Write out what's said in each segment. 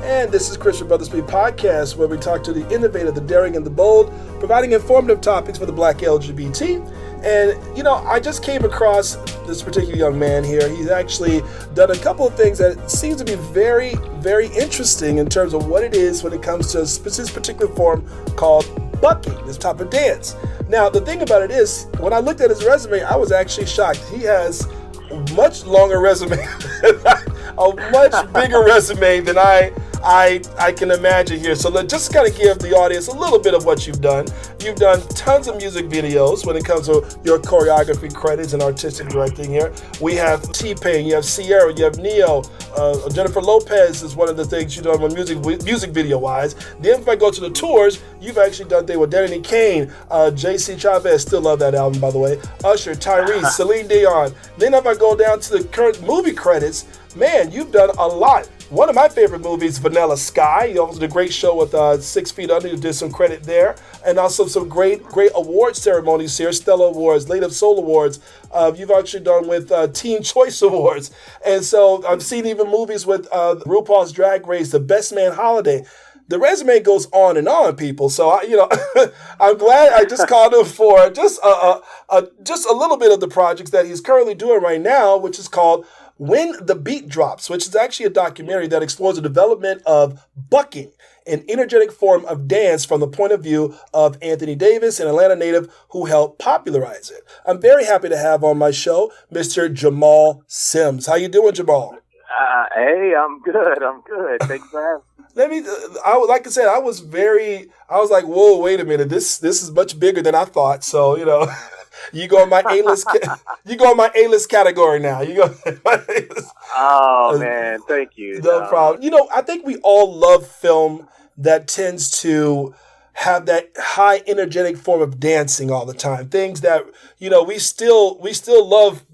And this is Chris from Brothaspeak Podcast, where we talk to the innovative, the daring, and the bold, providing informative topics for the Black LGBT. And, you know, I just came across this particular young man here. He's actually done a couple of things that seems to be very, very interesting in terms of what it is when it comes to this particular form called bucking, this type of dance. Now, the thing about it is, when I looked at his resume, I was actually shocked. He has a much longer resume, a much bigger resume than I can imagine here. So let's just kind of give the audience a little bit of what you've done. You've done tons of music videos when it comes to your choreography credits and artistic directing here. We have T-Pain, you have Sierra, you have Neo, Jennifer Lopez is one of the things you've done with music video wise. Then if I go to the tours, you've actually done things with Danny Kane, JC Chavez, still love that album by the way, Usher, Tyrese, Celine Dion. Then if I go down to the current movie credits, man, you've done a lot. One of my favorite movies, Vanilla Sky. You also did a great show with 6 Feet Under. You did some credit there. And also some great award ceremonies here. Stella Awards, Late of Soul Awards. You've actually done with Teen Choice Awards. And so I've seen even movies with RuPaul's Drag Race, The Best Man Holiday. The resume goes on, people. So, I'm glad I just called him for just a little bit of the projects that he's currently doing right now, which is called When the Beat Drops, which is actually a documentary that explores the development of bucking, an energetic form of dance from the point of view of Anthony Davis, an Atlanta native who helped popularize it. I'm very happy to have on my show Mr. Jamal Sims. How you doing, Jamal? Hey, I'm good. Thanks for having me. Like I said, I was like, whoa, wait a minute. This is much bigger than I thought. So, you go in my A-list. You go in my A-list category now. You go. Oh man, thank you. No problem. I think we all love film that tends to have that high energetic form of dancing all the time. Things that we still love.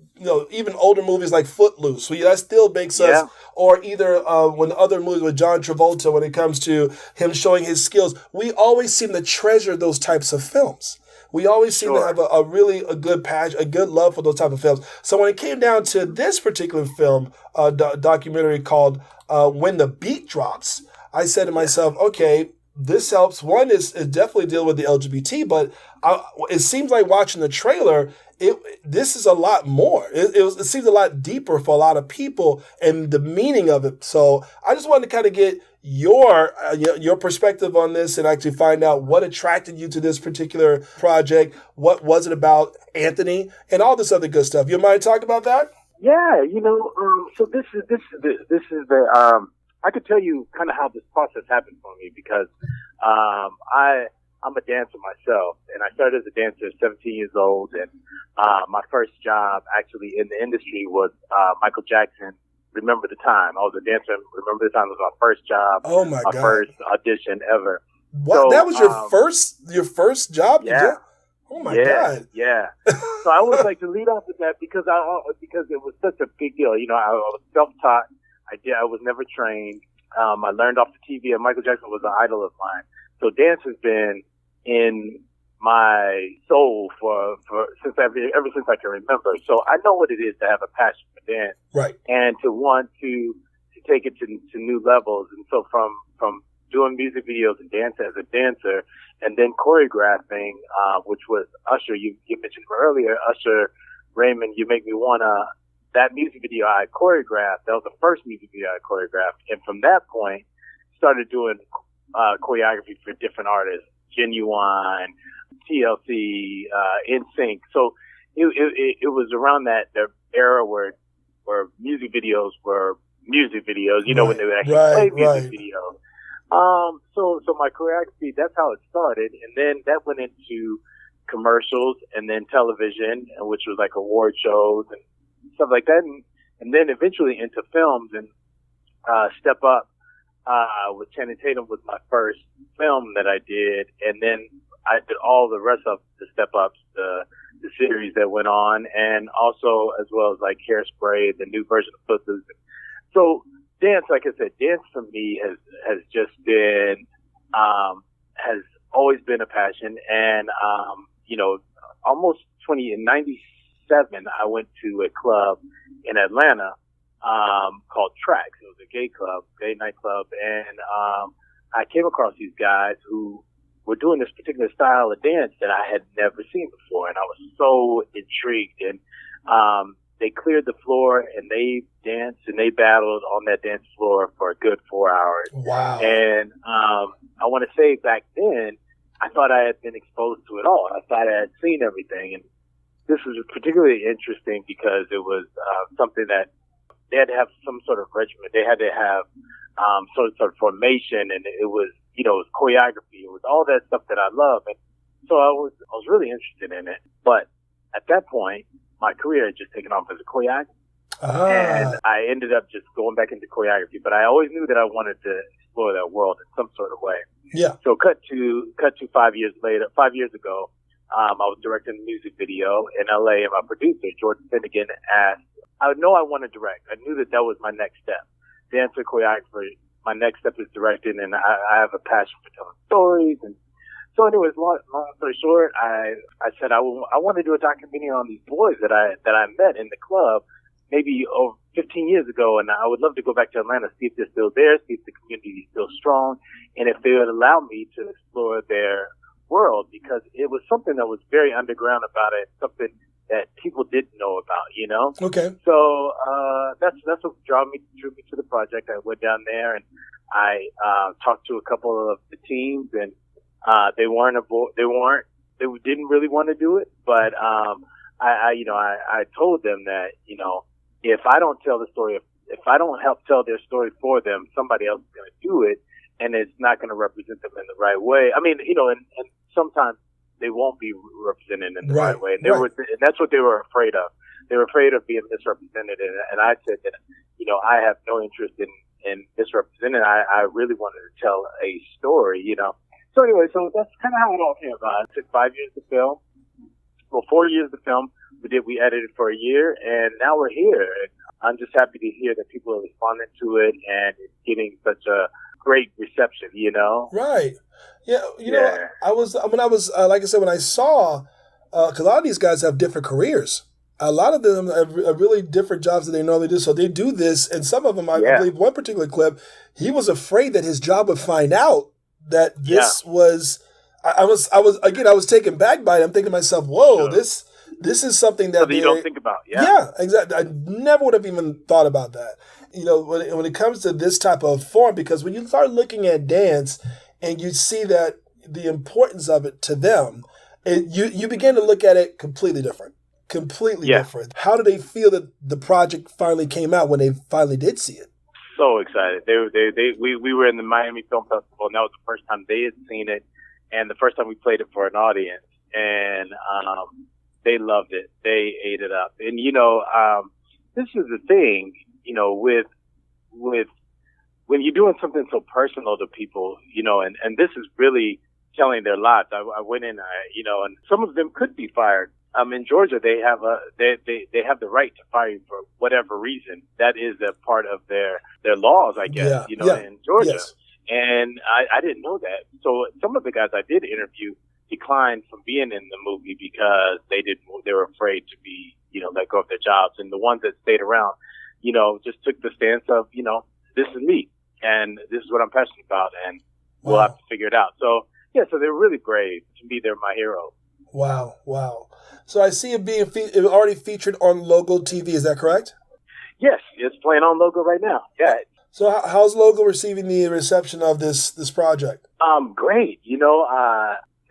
Even older movies like Footloose, that still makes us, or either when other movies with John Travolta, when it comes to him showing his skills, we always seem to treasure those types of films. We always seem to have a good passion, a good love for those type of films. So when it came down to this particular film, documentary called When the Beat Drops, I said to myself, okay, this helps. One is definitely deal with the LGBT, but it seems like watching the trailer, this is a lot more. It seems a lot deeper for a lot of people and the meaning of it. So I just wanted to kind of get your perspective on this and actually find out what attracted you to this particular project. What was it about Anthony and all this other good stuff? You mind talking about that? Yeah, so this is the I could tell you kind of how this process happened for me because I'm a dancer myself, and I started as a dancer at 17 years old, and my first job actually in the industry was Michael Jackson, Remember the Time. I was a dancer, Remember the Time was my first job. Oh my God. First audition ever. What? So, that was your first job? Yeah. Oh my God. Yeah. So I always like to lead off with that because it was such a big deal. I was self-taught. I was never trained. I learned off the TV, and Michael Jackson was an idol of mine. So dance has been in my soul for ever since I can remember. So I know what it is to have a passion for dance, right? And to want to take it to new levels. And so from doing music videos and dance as a dancer, and then choreographing, which was Usher. You mentioned earlier, Usher, Raymond, You Make Me Wanna. That music video I choreographed, that was the first music video I choreographed. And from that point, started doing choreography for different artists, Genuine, TLC, NSYNC. So it was around that the era where music videos were music videos, when they would actually play music videos. So my choreography, that's how it started. And then that went into commercials and then television, which was like award shows and stuff like that, and then eventually into films. And Step Up with Channing Tatum was my first film that I did, and then I did all the rest of the Step Ups, the series that went on, and also as well as like Hairspray, the new version of Footloose. So dance, like I said, dance for me has just been has always been a passion, and almost in 97, I went to a club in Atlanta called Tracks. It was a gay nightclub, and I came across these guys who were doing this particular style of dance that I had never seen before, and I was so intrigued. And they cleared the floor, and they danced and they battled on that dance floor for a good 4 hours. Wow. And I want to say back then, I thought I had been exposed to it all. I thought I had seen everything. And this was particularly interesting because it was something that they had to have some sort of regimen. They had to have sort of formation, and it was, it was choreography. It was all that stuff that I love. And so I was really interested in it. But at that point, my career had just taken off as a choreographer. And I ended up just going back into choreography. But I always knew that I wanted to explore that world in some sort of way. Yeah. So cut to 5 years ago, I was directing a music video in LA, and my producer, Jordan Finnegan, asked, I know I want to direct. I knew that was my next step. Dancer, choreographer, my next step is directing, and I have a passion for telling stories. And so anyways, long story short, I said I want to do a documentary on these boys that I met in the club maybe over 15 years ago, and I would love to go back to Atlanta, see if they're still there, see if the community is still strong, and if they would allow me to explore their world, because it was something that was very underground about it, something that people didn't know about, Okay. So that's what drew me to the project. I went down there and I talked to a couple of the teams, and they didn't really want to do it, but I told them that if I don't tell the story, if I don't help tell their story for them, somebody else is going to do it, and it's not going to represent them in the right way. I mean, and sometimes they won't be represented in the right way. And and that's what they were afraid of. They were afraid of being misrepresented. And I said that, I have no interest in misrepresenting. I really wanted to tell a story, So anyway, so that's kind of how it all came about. It took 5 years to film. Well, 4 years to film. We edited for a year, and now we're here. And I'm just happy to hear that people are responding to it, and it's getting such a great reception, Right. Yeah. Like I said, when I saw, because a lot of these guys have different careers. A lot of them have really different jobs that they normally do. So they do this, and some of them, I believe one particular clip, he was afraid that his job would find out that this was, I was taken back by it. I'm thinking to myself, whoa, this is something that you don't think about. Yeah, exactly. I never would have even thought about that. When it comes to this type of form, because when you start looking at dance and you see that the importance of it to them, you begin to look at it completely different. Different. How did they feel that the project finally came out when they finally did see it? So excited. We were in the Miami Film Festival, and that was the first time they had seen it, and the first time we played it for an audience, and they loved it. They ate it up. And this is the thing, with when you're doing something so personal to people, and this is really telling their lives. I went in, and some of them could be fired. In Georgia, they have they have the right to fire you for whatever reason. That is a part of their laws, I guess, in Georgia. Yes. And I didn't know that. So some of the guys I did interview declined from being in the movie because they were afraid to be, let go of their jobs. And the ones that stayed around, just took the stance of, this is me and this is what I'm passionate about, and we'll have to figure it out. So so they're really brave. To me, they're my heroes. Wow. So I see it being already featured on Logo TV. Is that correct? Yes, it's playing on Logo right now. Yeah. So how's Logo receiving the reception of this project? Great.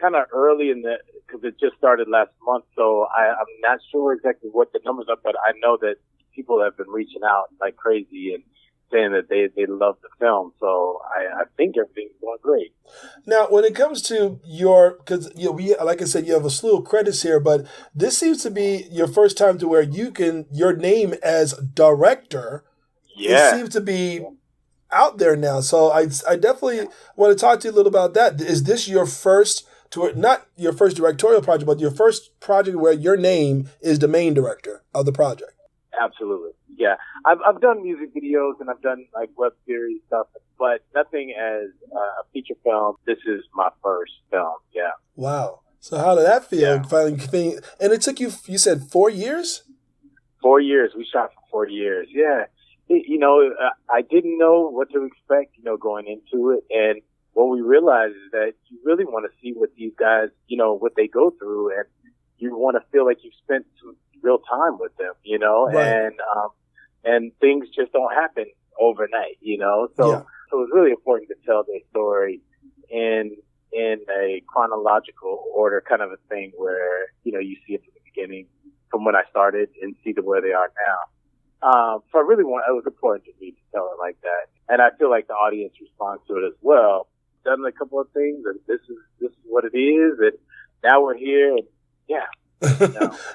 Kind of early because it just started last month, so I'm not sure exactly what the numbers are, but I know that people have been reaching out like crazy and saying that they love the film. So I think everything's going great. Now, when it comes to because like I said, you have a slew of credits here, but this seems to be your first time to where your name as director. Yeah. It seems to be out there now. So I definitely want to talk to you a little about that. Is this your first not your first directorial project, but your first project where your name is the main director of the project? Absolutely. Yeah. I've done music videos and I've done like web series stuff, but nothing as a feature film. This is my first film. Yeah. Wow. So how did that feel? Finally, and it took you said 4 years? 4 years. We shot for 4 years. Yeah. I didn't know what to expect, going into it. And what we realized is that you really want to see what these guys, what they go through, and you want to feel like you've spent some real time with them, Right. and things just don't happen overnight, So it's really important to tell their story in a chronological order, kind of a thing where, you see it from the beginning, from when I started, and see where they are now. So it was important to me to tell it like that. And I feel like the audience responds to it as well. Done a couple of things, and this is what it is, and now we're here, and yeah.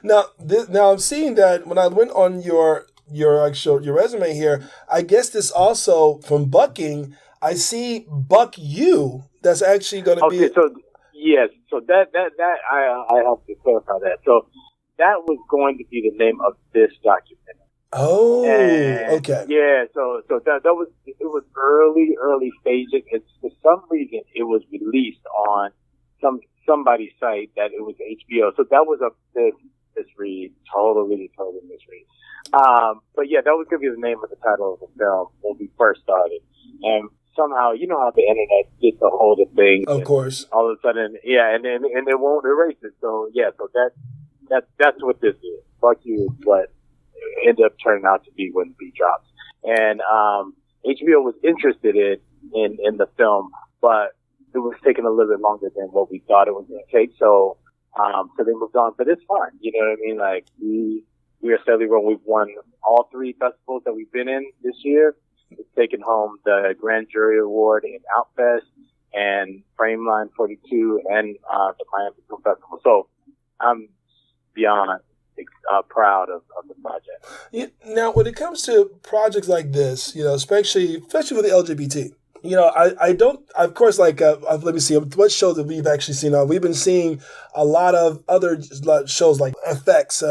Now I'm seeing that when I went on your resume here, I guess this also from bucking, I see Buck You. That's actually going to be. Okay, so yes, so that I have to clarify that. So that was going to be the name of this documentary. Oh, and okay. Yeah, so that was, it was early stages. It's, for some reason it was released on somebody's site that it was HBO. So that was a misread, totally misread. But yeah, that was gonna be the name of the title of the film when we first started. And somehow, you know how the internet gets a hold of things. Of course. All of a sudden, and it won't erase it. So yeah, so that's what this is. Fuck You is what ended up turning out to be when B drops. And HBO was interested in the film, but it was taking a little bit longer than what we thought it was going to take. So they moved on, but it's fine. You know what I mean? Like we are steadily growing. We've won all 3 festivals that we've been in this year. It's taken home the Grand Jury Award in Outfest and Frameline 42 and the Miami Film Festival. So I'm beyond proud of the project. Yeah, now, when it comes to projects like this, especially for the LGBT, I don't, of course, like, let me see, what shows that we've actually seen on? We've been seeing a lot of other shows like FX,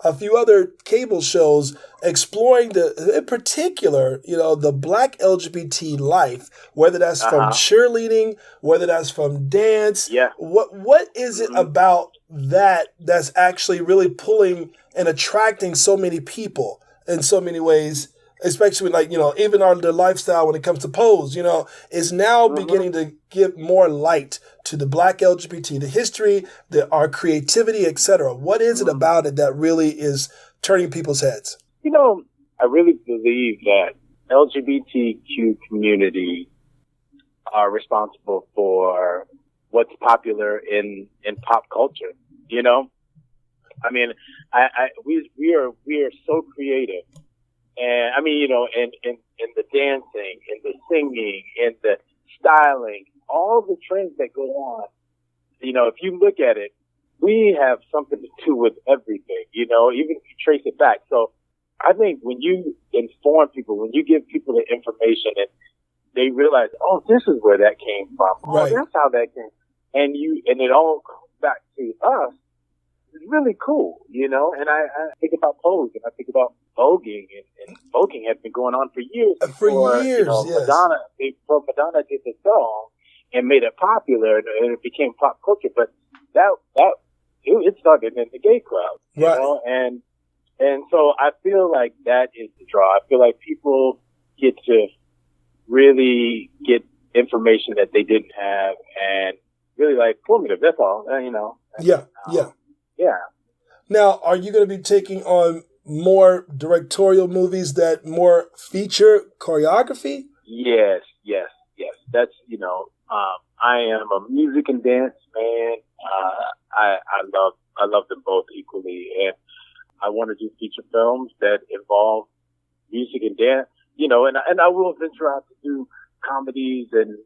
a few other cable shows exploring in particular, the Black LGBT life, whether that's from cheerleading, whether that's from dance. Yeah. What is it about that's actually really pulling and attracting so many people in so many ways? Especially like, even their lifestyle when it comes to pose, is now beginning to give more light to the Black LGBT, the history, our creativity, etc. What is it about it that really is turning people's heads? I really believe that LGBTQ community are responsible for what's popular in pop culture. I mean, we are so creative. And I mean, in the dancing, in the singing, in the styling, all the trends that go on, if you look at it, we have something to do with everything, even if you trace it back. So I think when you inform people, when you give people the information and they realize, oh, this is where that came from. Right. Oh, that's how that came. And it all comes back to us. It's really cool, and I think about pose and I think about voguing and voguing has been going on for years. Yes. Madonna did the song and made it popular and it became pop culture, but it started in the gay crowd, right. And so I feel like that is the draw. I feel like people get to really get information that they didn't have and really like formative. That's all, Yeah. Yeah. Now, are you going to be taking on more directorial movies that more feature choreography? Yes. That's, I am a music and dance man. I love them both equally. And I want to do feature films that involve music and dance, and I will venture out to do comedies and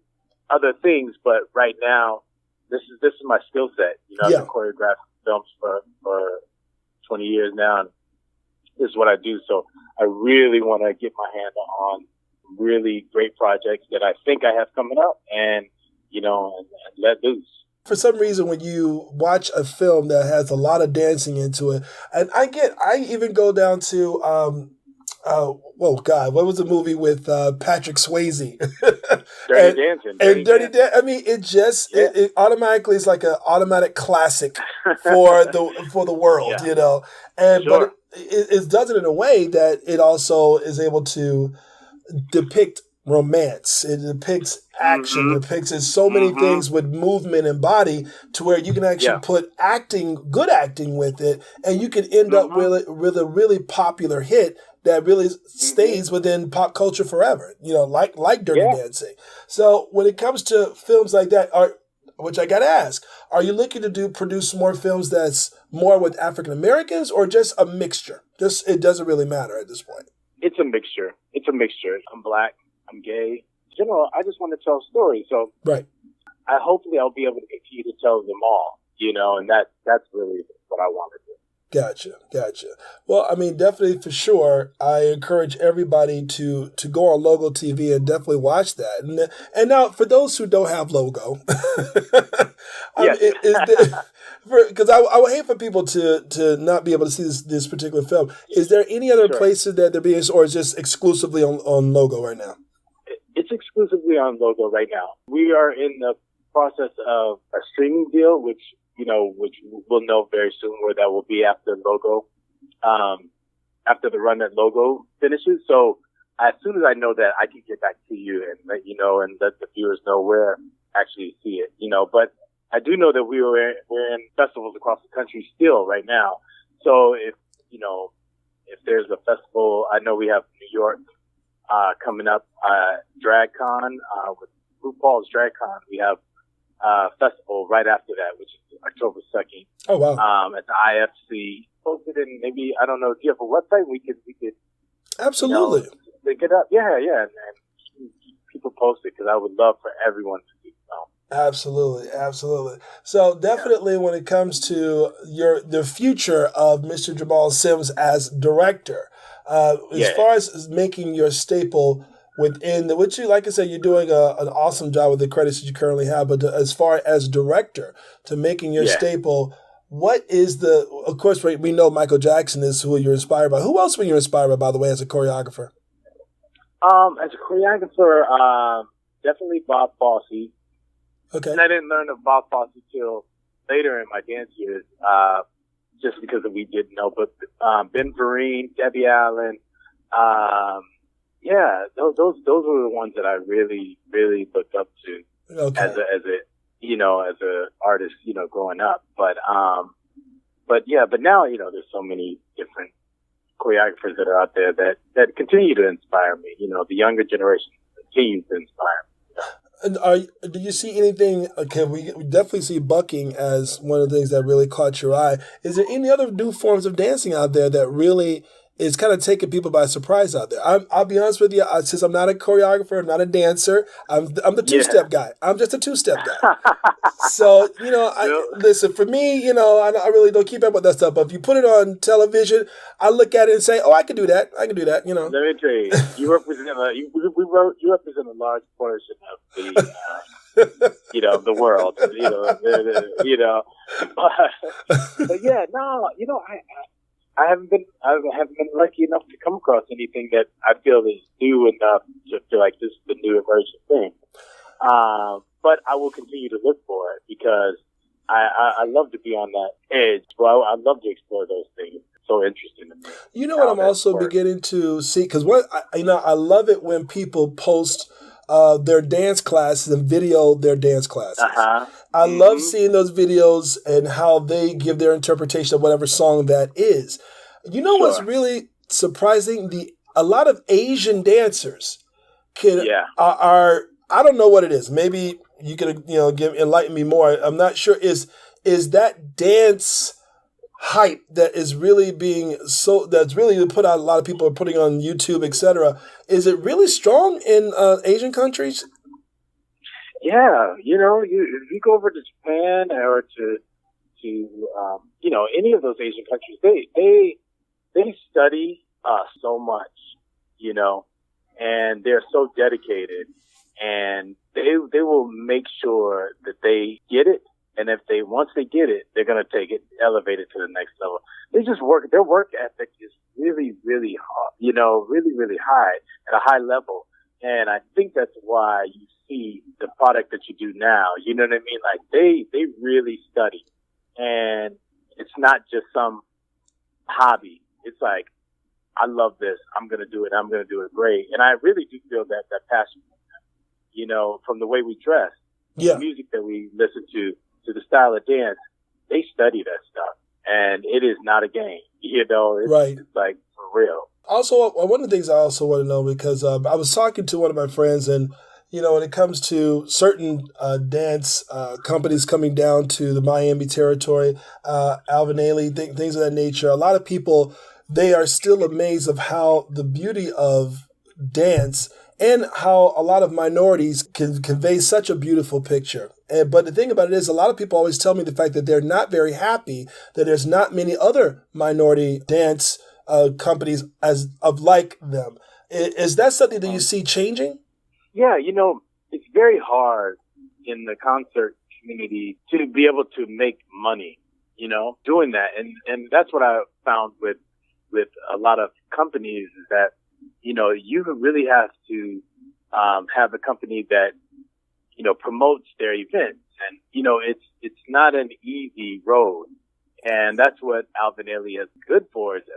other things. But right now, this is my skill set. I've been choreographing films for 20 years now, and this is what I do. So I really want to get my hand on really great projects that I think I have coming up and let loose. For some reason, when you watch a film that has a lot of dancing into it, and I even go down to Oh God, what was the movie with Patrick Swayze? Dirty Dancing. And Dirty Dancing. I mean, it automatically is like an automatic classic for the world, Yeah. you know. And Sure. but it does it in a way that it also is able to depict romance. It depicts action. It depicts so many things with movement and body to where you can actually put good acting with it, and you can end up with a really popular hit that really stays within pop culture forever. You know, like Dirty Dancing. So when it comes to films like that, which I gotta ask, are you looking to produce more films that's more with African Americans, or just a mixture? Just it doesn't really matter at this point. It's a mixture. I'm Black. I'm gay. In general, I just want to tell stories. So hopefully I'll be able to continue to tell them all, you know, and that's really what I want to do. Gotcha. Well, I mean, definitely for sure, I encourage everybody to go on Logo TV and definitely watch that. And now, for those who don't have Logo, because I would hate for people to not be able to see this particular film. Is there any other places that they're being, or is just exclusively on Logo right now? It's exclusively on Logo right now. We are in the process of a streaming deal, which we'll know very soon where that will be after Logo, after the run that Logo finishes. So as soon as I know that, I can get back to you and let you know and let the viewers know where actually see it, you know. But I do know that we're in festivals across the country still right now. So if there's a festival, I know we have New York coming up, DragCon, with RuPaul's DragCon. We have festival right after that, which is October 2nd. Oh, wow. At the IFC. Posted in maybe, I don't know, do you have a website? We could absolutely link it up. Yeah. And keep people posted, because I would love for everyone to do so. Absolutely. So definitely when it comes to the future of Mr. Jamal Sims as director, as far as making your staple within which, like I said, you're doing an awesome job with the credits that you currently have, but as far as director to making your staple, what is of course, we know Michael Jackson is who you're inspired by. Who else were you inspired by the way, as a choreographer? As a choreographer, definitely Bob Fosse. Okay. And I didn't learn of Bob Fosse till later in my dance years, just because we didn't know. But Ben Vereen, Debbie Allen, those were the ones that I really, really looked up to as a artist, you know, growing up. But now, you know, there's so many different choreographers that are out there that continue to inspire me. You know, the younger generation continues to inspire me. And do you see anything? Okay, we definitely see bucking as one of the things that really caught your eye. Is there any other new forms of dancing out there that really is kind of taking people by surprise out there? I'll be honest with you, since I'm not a choreographer, I'm not a dancer, I'm the two-step guy. I'm just a two-step guy. So, you know, listen, for me, you know, I really don't keep up with that stuff. But if you put it on television, I look at it and say, oh, I can do that, you know. Let me tell you, you represent a large portion of the, the world, but yeah, no, you know, I haven't been lucky enough to come across anything that I feel is new enough to feel like this is the new emerging thing. But I will continue to look for it, because I love to be on that edge. Well, I love to explore those things. It's so interesting to me. You know what I'm also beginning to see, because I love it when people post their dance classes and video their dance classes. I love seeing those videos and how they give their interpretation of whatever song that is. You know what's really surprising? A lot of Asian dancers are I don't know what it is. Maybe you can enlighten me more. I'm not sure. Is that dance hype that is really that's really put out, a lot of people are putting on YouTube, etc. Is it really strong in Asian countries? Yeah, you know, if you go over to Japan or to any of those Asian countries, they study so much, you know, and they're so dedicated, and they will make sure that they get it And if once they get it, they're going to take it, elevate it to the next level. Their work ethic is really, really hard, really, really high at a high level. And I think that's why you see the product that you do now. You know what I mean? Like they really study, and it's not just some hobby. It's like, I love this. I'm going to do it. I'm going to do it great. And I really do feel that passion, from the way we dress, the music that we listen to the style of dance. They study that stuff, and it is not a game. It's like for real. Also, one of the things I also want to know, because I was talking to one of my friends, and when it comes to certain dance companies coming down to the Miami territory, Alvin Ailey, things of that nature, a lot of people, they are still amazed of how the beauty of dance and how a lot of minorities can convey such a beautiful picture. But the thing about it is, a lot of people always tell me the fact that they're not very happy that there's not many other minority dance companies like them. Is that something that you see changing? Yeah, it's very hard in the concert community to be able to make money, doing that. And that's what I found with a lot of companies is that, you really have to have a company that, promotes their events. And, it's not an easy road. And that's what Alvin Ailey is good for. It's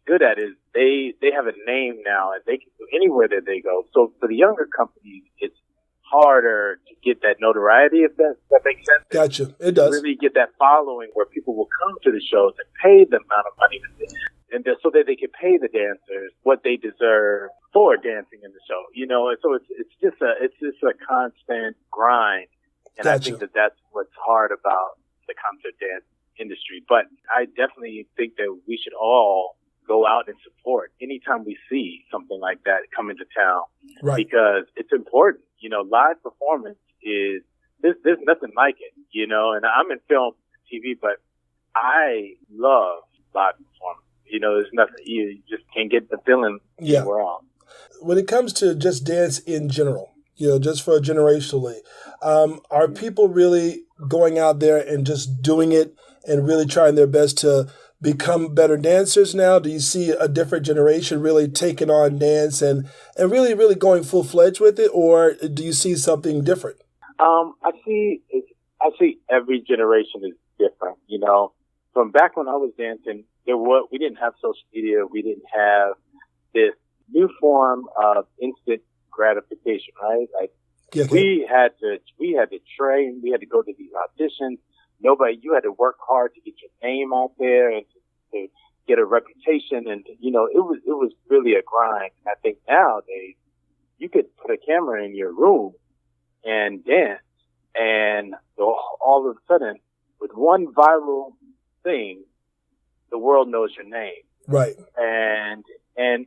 good at is they have a name now and they can go anywhere that they go. So for the younger companies, it's harder to get that notoriety, if that makes sense. Gotcha. It does. Really get that following where people will come to the shows and pay the amount of money and so that they can pay the dancers what they deserve for dancing in the show. And so it's just a constant grind. And Gotcha. I think that's what's hard about the concert dance industry. But I definitely think that we should all go out and support anytime we see something like that come into town. Right. Because it's important. Live performance there's nothing like it, and I'm in film and TV, but I love live performance. There's nothing, you just can't get the feeling anywhere else. When it comes to just dance in general, just for generationally, are people really going out there and just doing it and really trying their best to become better dancers now? Do you see a different generation really taking on dance and really, really going full-fledged with it, or do you see something different? I see every generation is different. From back when I was dancing, we didn't have social media. We didn't have this new form of instant gratification, right? Like we had to train. We had to go to these auditions. You had to work hard to get your name out there and to get a reputation. And, it was really a grind. I think nowadays you could put a camera in your room and dance, and all of a sudden with one viral thing, the world knows your name. Right. And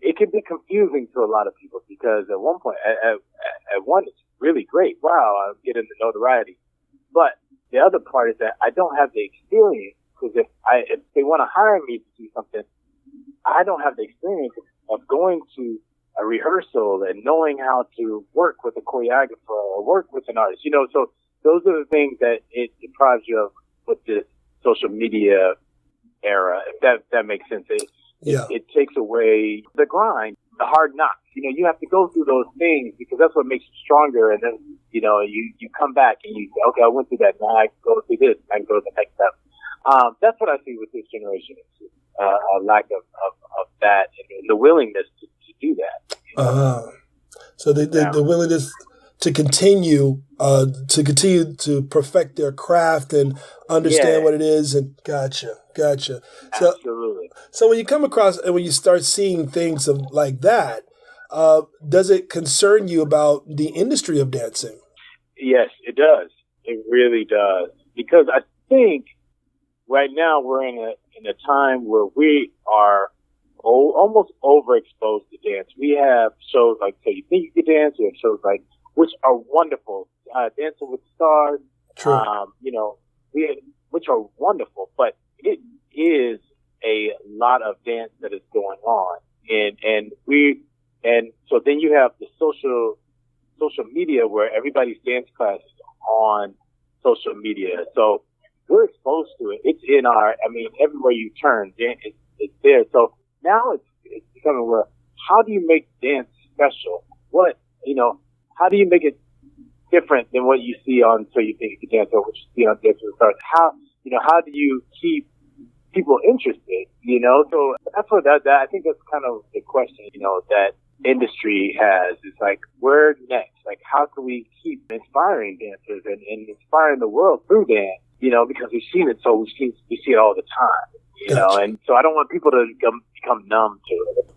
it can be confusing to a lot of people because at one point, at one, it's really great. Wow, I'm getting the notoriety. But the other part is that I don't have the experience, because if they want to hire me to do something, I don't have the experience of going to a rehearsal and knowing how to work with a choreographer or work with an artist. So those are the things that it deprives you of with this social media era, if that makes sense. It takes away the grind, the hard knocks. You have to go through those things because that's what makes you stronger. And then, you come back and you say, okay, I went through that. Now I can go through this. I can go to the next step. That's what I see with this generation. A lack of that and the willingness to do that. So the willingness to continue to perfect their craft and understand what it is. And gotcha. So, absolutely. So when you come across and when you start seeing things like that, does it concern you about the industry of dancing? Yes, it does. It really does. Because I think right now we're in a time where we are almost overexposed to dance. We have shows like So You Think You Can Dance. We have shows like, which are wonderful, Dancing with the Stars. True. Which are wonderful, but it is a lot of dance that is going on, and so then you have the social media where everybody's dance class is on social media. So we're exposed to it. It's in everywhere you turn, it's there. So now it's becoming where, how do you make dance special? How do you make it different than what you see on So You Think You Can Dance, or what you see on Dance with the Stars? How do you keep people interested? So that's what that I think that's kind of the question, that industry has. It's like, where next? Like, how can we keep inspiring dancers and inspiring the world through dance? Because we've seen it, so we see it all the time. Gotcha. And so I don't want people to become numb to it.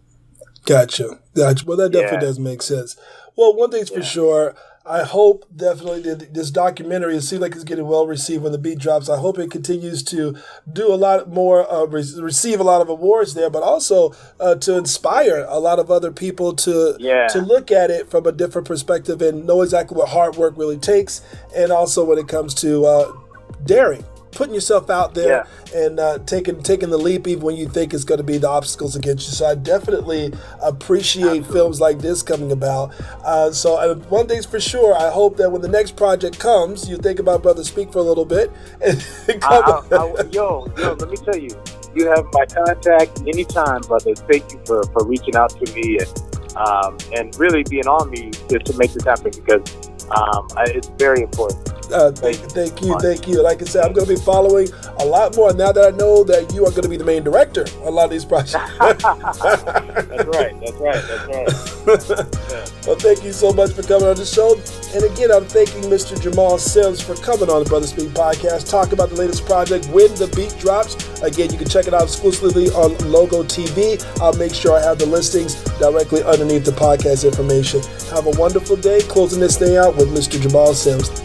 Gotcha. Well, that definitely does make sense. Well, one thing's for sure, I hope definitely that this documentary, it seems like it's getting well received when the beat drops. I hope it continues to do a lot more, receive a lot of awards there, but also to inspire a lot of other people to look at it from a different perspective and know exactly what hard work really takes. And also when it comes to daring, putting yourself out there and taking the leap even when you think it's going to be the obstacles against you. So I definitely appreciate films like this coming about. So one thing's for sure, I hope that when the next project comes, you think about Brothaspeak for a little bit. And yo, let me tell you, you have my contact anytime, brother. Thank you for reaching out to me and really being on me to make this happen, because it's very important. Thank you. Like I said, I'm going to be following a lot more now that I know that you are going to be the main director on a lot of these projects. That's right. Well, thank you so much for coming on the show. And again, I'm thanking Mr. Jamal Sims for coming on the Brothaspeak Podcast, talk about the latest project, When the Beat Drops. Again, you can check it out exclusively on Logo TV. I'll make sure I have the listings directly underneath the podcast information. Have a wonderful day. Closing this thing out with Mr. Jamal Sims.